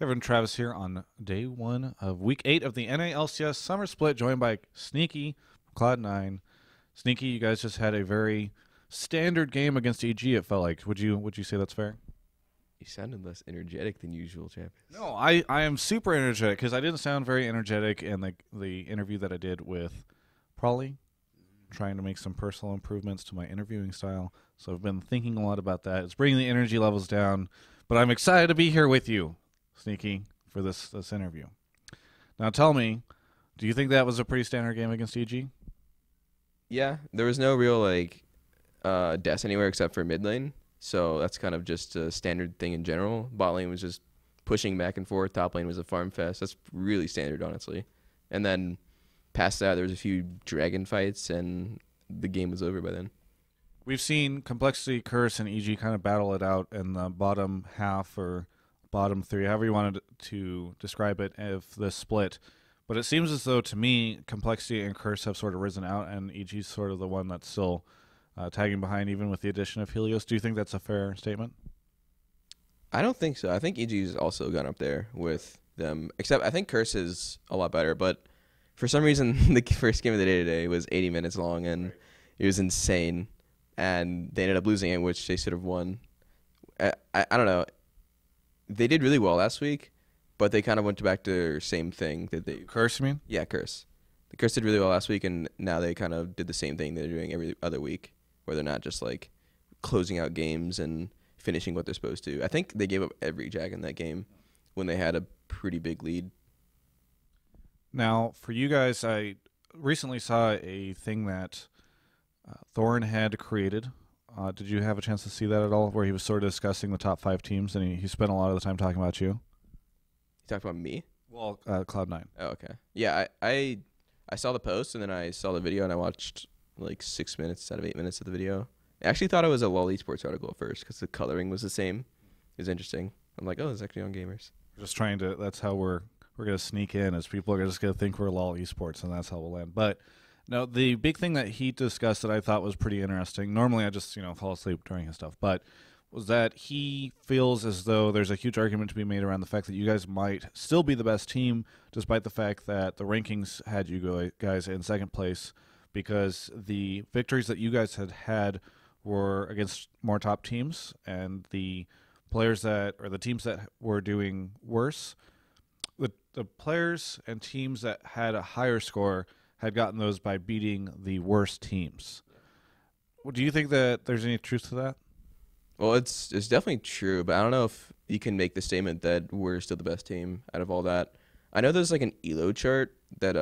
Everyone, Travis here on day one of week 8 of the NA LCS Summer Split, joined by Sneaky, Cloud9. Sneaky, you guys just had a very standard game against EG. It felt like. Would you say that's fair? You sounded less energetic than usual, Travis. No, I am super energetic because I didn't sound very energetic in the interview that I did with Prolly, trying to make some personal improvements to my interviewing style. So I've been thinking a lot about that. It's bringing the energy levels down, but I'm excited to be here with you, Sneaky, for this interview. Now tell me, do you think that was a pretty standard game against EG? Yeah, there was no real deaths anywhere except for mid lane, so that's kind of just a standard thing in general. Bot lane was just pushing back and forth. Top lane was a farm fest. That's really standard, honestly. And then past that, there was a few dragon fights, and the game was over by then. We've seen Complexity, Curse, and EG kind of battle it out in the bottom half or bottom three, however you wanted to describe it, of this split. But it seems as though, to me, Complexity and Curse have sort of risen out, and EG's sort of the one that's still tagging behind, even with the addition of Helios. Do you think that's a fair statement? I don't think so. I think EG's also gone up there with them, except I think Curse is a lot better, but for some reason, the first game of the day today was 80 minutes long, and it was insane. And they ended up losing it, which they should have won. I don't know. They did really well last week, but they kind of went back to their same thing that they. Curse, you mean? Yeah, Curse. The Curse did really well last week, and now they kind of did the same thing they're doing every other week, where they're not just like closing out games and finishing what they're supposed to. I think they gave up every Jack in that game when they had a pretty big lead. Now, for you guys, I recently saw a thing that Thorn had created. Did you have a chance to see that at all, where he was sort of discussing the top 5 teams, and he spent a lot of the time talking about you? You talked about me? Well, Cloud9. Oh, okay. Yeah, I saw the post, and then I saw the video, and I watched like 6 minutes out of 8 minutes of the video. I actually thought it was a LoL Esports article at first because the coloring was the same. It was interesting. I'm like, oh, it's actually on Gamers. Just trying to. That's how we're gonna sneak in, as people are just gonna think we're LoL Esports, and that's how we'll land. But no, the big thing that he discussed that I thought was pretty interesting. Normally, I just fall asleep during his stuff, but was that he feels as though there's a huge argument to be made around the fact that you guys might still be the best team, despite the fact that the rankings had you guys in second place, because the victories that you guys had were against more top teams, and the players that, or the teams that were doing worse, the players and teams that had a higher score had gotten those by beating the worst teams. Do you think that there's any truth to that? Well, it's definitely true, but I don't know if you can make the statement that we're still the best team out of all that. I know there's like an elo chart that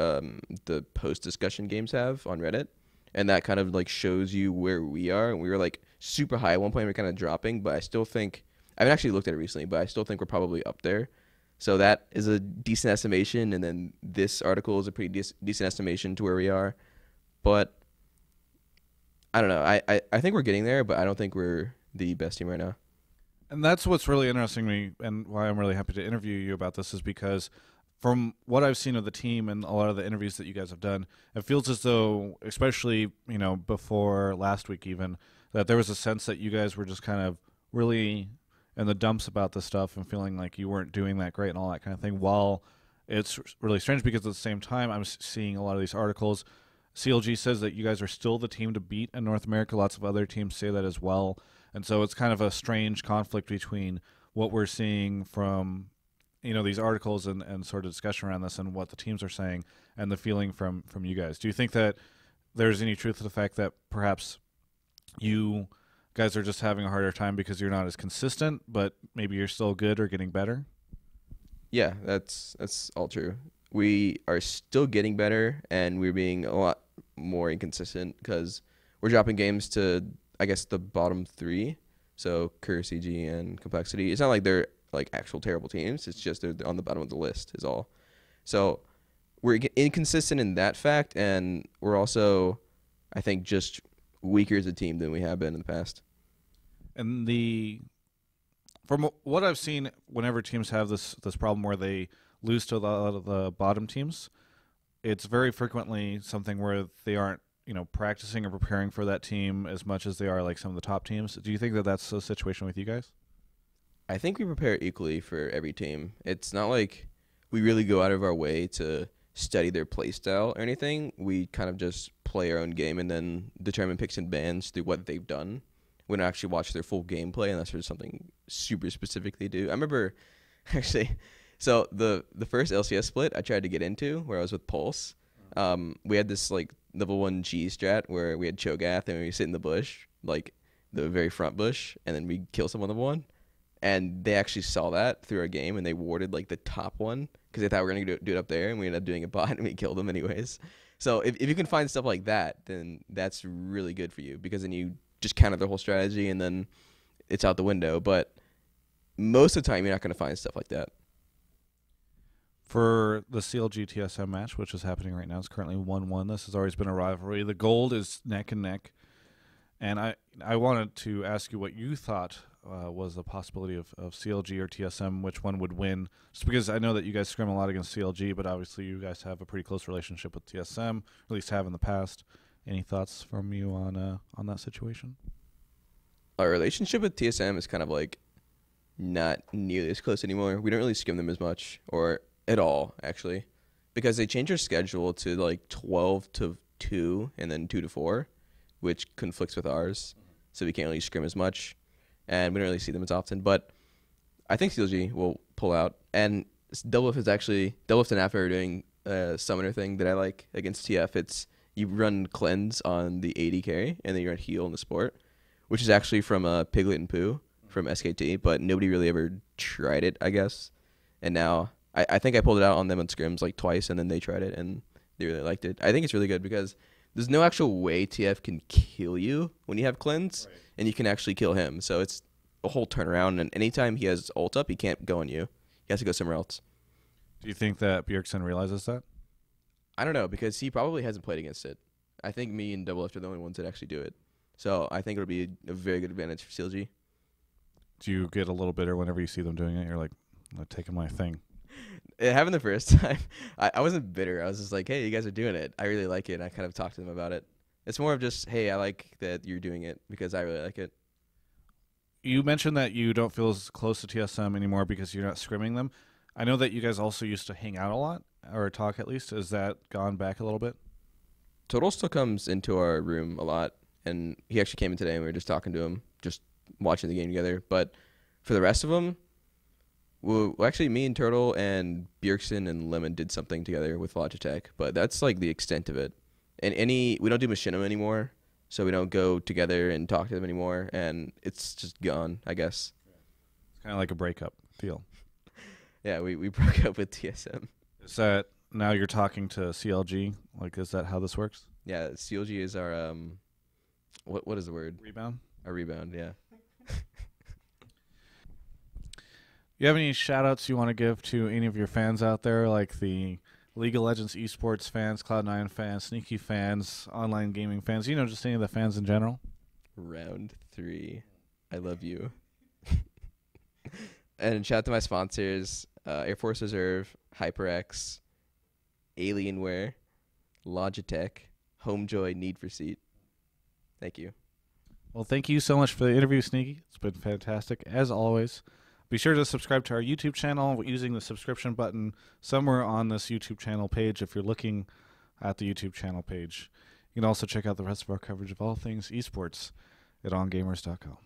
the post discussion games have on Reddit, and that kind of like shows you where we are. And we were like super high at one point, we're kind of dropping, but I still think I haven't actually looked at it recently, but I still think we're probably up there. So that is a decent estimation, and then this article is a pretty decent estimation to where we are. But I don't know. I think we're getting there, but I don't think we're the best team right now. And that's what's really interesting to me, and why I'm really happy to interview you about this, is because from what I've seen of the team and a lot of the interviews that you guys have done, it feels as though, especially before last week even, that there was a sense that you guys were just kind of really in the dumps about this stuff and feeling like you weren't doing that great and all that kind of thing. While it's really strange because at the same time I'm seeing a lot of these articles. CLG says that you guys are still the team to beat in North America. Lots of other teams say that as well. And so it's kind of a strange conflict between what we're seeing from these articles and sort of discussion around this and what the teams are saying and the feeling from you guys. Do you think that there's any truth to the fact that perhaps you guys are just having a harder time because you're not as consistent, but maybe you're still good or getting better? Yeah, that's all true. We are still getting better, and we're being a lot more inconsistent because we're dropping games to, I guess, the bottom 3. So Curse, CG, and Complexity. It's not like they're like actual terrible teams. It's just they're on the bottom of the list is all. So we're inconsistent in that fact, and we're also, I think, just weaker as a team than we have been in the past. And from what I've seen, whenever teams have this problem where they lose to a lot of the bottom teams, it's very frequently something where they aren't practicing or preparing for that team as much as they are like some of the top teams. Do you think that that's a situation with you guys? I think we prepare equally for every team. It's not like we really go out of our way to study their play style or anything. We kind of just play our own game and then determine picks and bans through what they've done. We don't actually watch their full gameplay unless there's something super specific they do. I remember actually, so the first LCS split I tried to get into where I was with Pulse. We had this like level 1 G strat where we had Cho'Gath and we sit in the bush, like the very front bush, and then we kill someone level 1. And they actually saw that through our game, and they warded like the top one because they thought we were gonna do it up there, and we ended up doing a bot, and we killed them anyways. So if you can find stuff like that, then that's really good for you because then you just counter the whole strategy, and then it's out the window. But most of the time, you're not gonna find stuff like that. For the CLG TSM match, which is happening right now, it's currently 1-1. This has always been a rivalry. The gold is neck and neck. And I wanted to ask you what you thought was the possibility of CLG or TSM, which one would win. Just because I know that you guys scrim a lot against CLG, but obviously you guys have a pretty close relationship with TSM, at least have in the past. Any thoughts from you on that situation? Our relationship with TSM is kind of like not nearly as close anymore. We don't really skim them as much or at all, actually, because they changed their schedule to like 12 to 2 and then 2 to 4, which conflicts with ours. So we can't really scrim as much, and we don't really see them as often. But I think CLG will pull out. And Double Lift and After are doing a summoner thing that I like against TF. It's you run cleanse on the AD carry, and then you run heal in the support, which is actually from Piglet and Pooh from SKT, but nobody really ever tried it, I guess. And now I think I pulled it out on them on scrims like twice, and then they tried it, and they really liked it. I think it's really good because there's no actual way TF can kill you when you have cleanse, right, and you can actually kill him. So it's a whole turnaround, and anytime he has ult up, he can't go on you. He has to go somewhere else. Do you think that Bjergsen realizes that? I don't know, because he probably hasn't played against it. I think me and Double Lift are the only ones that actually do it. So I think it'll be a very good advantage for CLG. Do you get a little bitter whenever you see them doing it? You're like, I'm taking my thing. It happened the first time. I wasn't bitter. I was just like, hey, you guys are doing it. I really like it. And I kind of talked to them about it. It's more of just, hey, I like that you're doing it because I really like it. You mentioned that you don't feel as close to TSM anymore because you're not scrimming them. I know that you guys also used to hang out a lot, or talk at least. Has that gone back a little bit? Total still comes into our room a lot, and he actually came in today, and we were just talking to him, just watching the game together. But for the rest of them, well, actually, me and Turtle and Bjergsen and Lemon did something together with Logitech, but that's like the extent of it. And we don't do Machinima anymore, so we don't go together and talk to them anymore, and it's just gone, I guess. It's kind of like a breakup deal. Yeah, we broke up with TSM. Is that now you're talking to CLG? Like, is that how this works? Yeah, CLG is our what is the word? Rebound? Our rebound, yeah. You have any shout-outs you want to give to any of your fans out there, like the League of Legends esports fans, Cloud9 fans, Sneaky fans, online gaming fans, just any of the fans in general? Round 3. I love you. And shout out to my sponsors, Air Force Reserve, HyperX, Alienware, Logitech, Homejoy, Need for Seat. Thank you. Well, thank you so much for the interview, Sneaky. It's been fantastic, as always. Be sure to subscribe to our YouTube channel using the subscription button somewhere on this YouTube channel page if you're looking at the YouTube channel page. You can also check out the rest of our coverage of all things esports at ongamers.com.